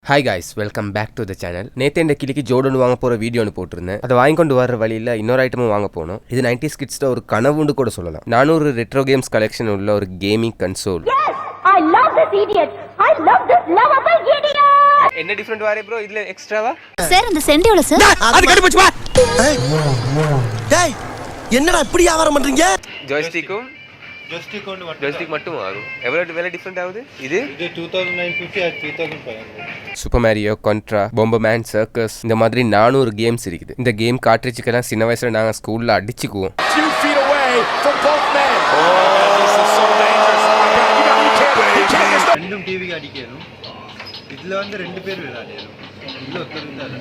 Hi guys, welcome back to the channel. நேற்று இந்த கிளிக்கு ஜோர்டன் வாங்க போகிற வீடியோன்னு போட்டிருந்தேன். அதை வாங்கி கொண்டு வர வழியில் இன்னொரு ஐட்டமும் வாங்க போனோம். இது 90s கிட்ஸில் ஒரு கனவுண்டு கூட சொல்லலாம். 400 ரெட்ரோ கேம்ஸ் கலெக்ஷன் உள்ள ஒரு கேமிங் கன்சோல். என்ன டிஃபரெண்ட் வாரே ப்ரோ இதுல எக்ஸ்ட்ராவா? சார் அந்த சென்ட் எவ்வளவு சார்? அது கட்டி போச்சு வா. டேய் என்னடா இப்படி வியாபாரம் பண்றீங்க? ஜாய்ஸ்டிக் மட்டும் வரும். எவ்வளவு விலை டிஃபரெண்ட் ஆகுது? இது 2950 அது 3500. சூப்பர் மேரியோ, கான்ட்ரா, பொம்பர்மேன், சர்க்கஸ் இந்த மாதிரி 400 கேம்ஸ் இருக்குது. இந்த கேம் கார்ட்ரிட்ஜுக்கெல்லாம் சின்ன வயசுல நாங்கள் ஸ்கூல்ல அடிச்சுக்குவோம். ரெண்டும் டிவிக்கு அடிக்கணும். இதுல வந்து ரெண்டு பேர் விளையாடணும். இதுல ஒருத்தர் இருந்தாரு.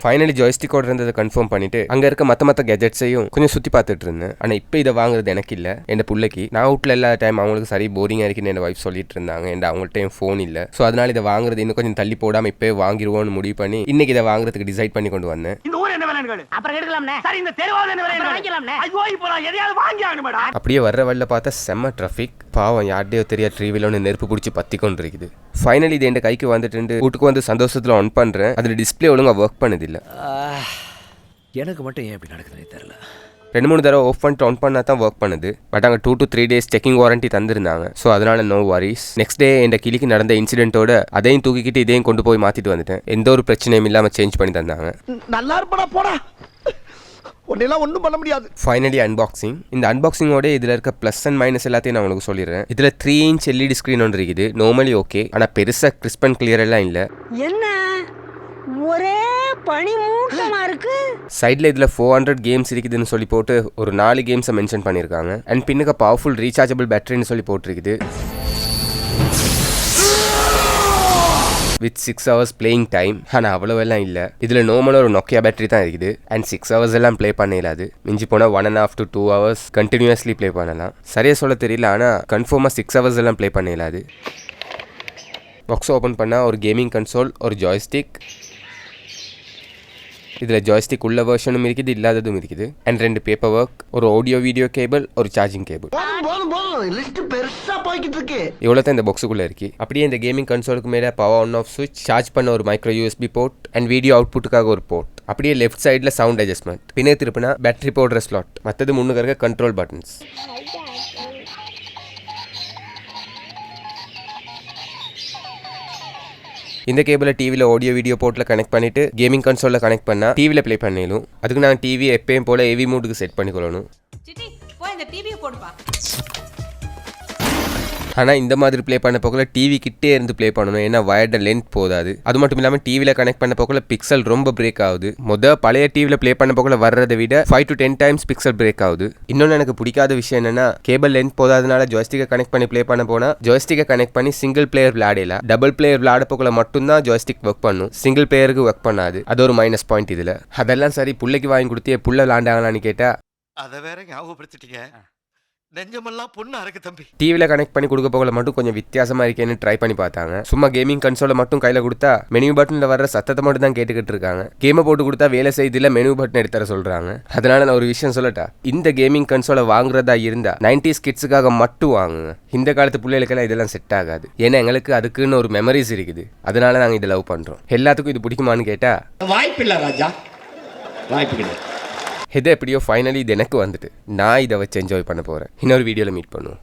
ஃபைனலி ஜாய்ஸ்டிக்கோட இருந்ததை கன்ஃபார்ம் பண்ணிட்டு அங்க இருக்க மத்த கேஜெட்ஸையும் கொஞ்சம் சுத்தி பார்த்துட்டு இருந்தேன். ஆனா இப்போ இதை வாங்குறது எனக்கு இல்ல, என் பிள்ளைக்கு. நான் வீட்டுல எல்லா டைம் அவங்களுக்கு சரி போரிங்கா இருக்குன்னு என் வைஃப் சொல்லிட்டு இருந்தாங்க. என் அவங்கள்ட்ட என் ஃபோன் இல்ல. ஸோ அதனால இதை வாங்குறது இன்னும் கொஞ்சம் தள்ளி போடாம இப்பவே வாங்கிடுவோம்னு முடிவு பண்ணி இன்னைக்கு இதை வாங்குறதுக்கு டிசைட் பண்ணி கொண்டு வந்தேன். அப்படியே வர்ற வழியில பார்த்தா செம்ம டிராஃபிக். பாவம் யார்டையோ தெரியா ட்ரீவிலோன்னு நெருப்பு பிடிச்சி பத்தி கொண்டு இருக்குது. ஃபைனலி இது என் கைக்கு வந்துட்டு வீட்டுக்கு வந்து சந்தோஷத்துல ஆன் பண்றேன். அதுல டிஸ்பிளே ஒழுங்கா ஒர்க் பண்ணது இல்ல. எனக்கு மட்டும் ஏன் இப்படி நடக்குதுன்னு தெரியல. 2-3 தடவை ஆஃப் பண்ணிட்டு ஆன் பண்ணா தான் ஒர்க் பண்ணுது. பட் அங்கே 2 to 3 days செக்கிங் வாரண்டி தந்திருந்தாங்க. ஸோ அதனால நோ வாரிஸ். நெக்ஸ்ட் டே இந்த கிளிக்கு நடந்த இன்சிடென்ட்டோட அதையும் தூக்கிக்கிட்டு இதையும் கொண்டு போய் மாத்திட்டு வந்துட்டேன். எந்த ஒரு பிரச்சனையும் இல்லாமல் சேஞ்ச் பண்ணி தந்தாங்க. நல்லா இருப்படா போடா, ஒன்னெல்லாம் ஒன்றும் பண்ண முடியாது. Finally unboxing. இந்த அன்பாக்சிங்கோட இதில் இருக்க ப்ளஸ் அண்ட் மைனஸ் எல்லாத்தையும் நான் உங்களுக்கு சொல்லிடுறேன். இதில் 3 inch LED ஸ்க்ரீன் ஒன்று இருக்குது. நார்மலி ஓகே, ஆனால் பெருசாக கிறிஸ்ப் அண்ட் கிளியர் எல்லாம் இல்லை. என்ன ஒரே பனி மூட்டமா இருக்கு. சைடில் இதில் 400 கேம்ஸ் இருக்குதுன்னு சொல்லி போட்டு ஒரு 4 கேம்ஸை மென்ஷன் பண்ணியிருக்காங்க. அண்ட் பின்னுக்கு பவர்ஃபுல் ரீசார்ஜபிள் பேட்டரின்னு சொல்லி போட்டிருக்குது. With 6 hours playing time. ஆனால் அவ்வளோவெல்லாம் இல்லை. இதில் நார்மலாக ஒரு நோக்கியா பேட்டரி தான் இருக்குது. அண்ட் 6 hours எல்லாம் ப்ளே பண்ண இல்லாது. மிஞ்சி போனால் 1.5 to 2 hours கண்டினியூஸ்லி ப்ளே பண்ணலாம். சரியாக சொல்ல தெரியல, ஆனால் கன்ஃபார்மாக 6 hours எல்லாம் ப்ளே பண்ண இல்லாது. பாக்ஸ் ஓப்பன் பண்ணால் ஒரு கேமிங் கன்சோல், ஒரு ஜாய்ஸ்டிக். இதில் ஜாய்ஸ்டிக் உள்ள வெர்ஷனும் இருக்குது, இல்லாததும் இருக்குது. அண்ட் 2 பேப்பர் ஒர்க், ஒரு ஆடியோ வீடியோ கேபிள், ஒரு சார்ஜிங் கேபிள். இவ்வளோ தான் இந்த பாக்ஸுக்குள்ளே இருக்கு. அப்படியே இந்த கேமிங் கன்சோலுக்கு மேலே பவர் ஆன் ஆஃப் சுவிட்ச், சார்ஜ் பண்ண ஒரு micro USB port and video அவுட்புட்டுக்காக ஒரு போர்ட். அப்படியே லெஃப்ட் சைடில் சவுண்ட் அட்ஜஸ்ட்மெண்ட், பின்னே திருப்பினா பேட்டரி போடுற ஸ்லாட், மற்றது முன்னுக்கு இருக்க கண்ட்ரோல் பட்டன்ஸ். இந்த கேபிளை டிவியில் ஆடியோ வீடியோ போர்ட்டில் கனெக்ட் பண்ணிட்டு கேமிங் கன்சோலில் கனெக்ட் பண்ணால் டிவியில் ப்ளே பண்ணிடணும். அதுக்கு நான் டிவி எப்பயும் போல் ஏவி மூடுக்கு செட் பண்ணிக்கொள்ளணும். ஆனால் இந்த மாதிரி ப்ளே பண்ண போக்கில் டிவி கிட்டே இருந்து ப்ளே பண்ணணும். ஏன்னா வயர்ட லென்த் போதாது. அது மட்டும் இல்லாமல் டிவியில் கனெக்ட் பண்ண போக்கில் பிக்சல் ரொம்ப பிரேக் ஆகுது. பழைய டிவியில் ப்ளே பண்ண போக்கில் வர்றதை விட 5 to 10 times பிக்சல் பிரேக் ஆகுது. இன்னொன்று எனக்கு பிடிக்காத விஷயம் என்னன்னா, கேபிள் லென்த் போதாதனால ஜாய்ஸ்டிக்கை கனெக்ட் பண்ணி ப்ளே பண்ண போனால் ஜாய்ஸ்டிக்கை கனெக்ட் பண்ணி சிங்கிள் பிளேயர் விளையாடல. டபுள் பிளேயர் விளையாட போக்கில் மட்டும்தான் ஜாய்ஸ்டிக் ஒர்க் பண்ணும், சிங்கிள் பிளேயருக்கு ஒர்க் பண்ணாது. அது ஒரு மைனஸ் பாயிண்ட் இதில். அதெல்லாம் சரி, புள்ளைக்கு வாங்கி கொடுத்தே புள்ள விளையாண்டாங்களான்னு கேட்டால் அதை வேற ஞாபகப்படுத்திட்டீங்க. நெஞ்சமெல்லாம் பொண்ணா இருக்கு தம்பி. டிவியில் கனெக்ட் பண்ணி கொடுக்க போகல மட்டும் கொஞ்சம் வித்தியாசமா இருக்கேன்னு ட்ரை பண்ணி பார்த்தாங்க. சும்மா கேமிங் கன்சோலை மட்டும் கையில் கொடுத்தா மெனு பட்டனில் வர்ற சத்தத்தை மட்டும் தான் கேட்டுக்கிட்டு இருக்காங்க. கேமை போட்டு கொடுத்தா வேலை செய்தியில் மெனு பட்டன் எடுத்துற சொல்றாங்க. அதனால நான் ஒரு விஷயம் சொல்லட்டா, இந்த கேமிங் கன்சோலை வாங்குறதா இருந்தா 90s கிட்ஸுக்காக மட்டும் வாங்குங்க. இந்த காலத்து பிள்ளைகளுக்கெல்லாம் இதெல்லாம் செட் ஆகாது. ஏன்னா எங்களுக்கு அதுக்குன்னு ஒரு மெமரிஸ் இருக்குது. அதனால நாங்கள் இதை லவ் பண்றோம். எல்லாத்துக்கும் இது பிடிக்குமான்னு கேட்டா வாய்ப்பில்லை ராஜா, வாய்ப்பு. இது எப்படியோ ஃபைனலி இது எனக்கு வந்துட்டு நான் இதை வச்சு என்ஜாய் பண்ண போகிறேன். இன்னொரு வீடியோவில் மீட் பண்ணுவோம்.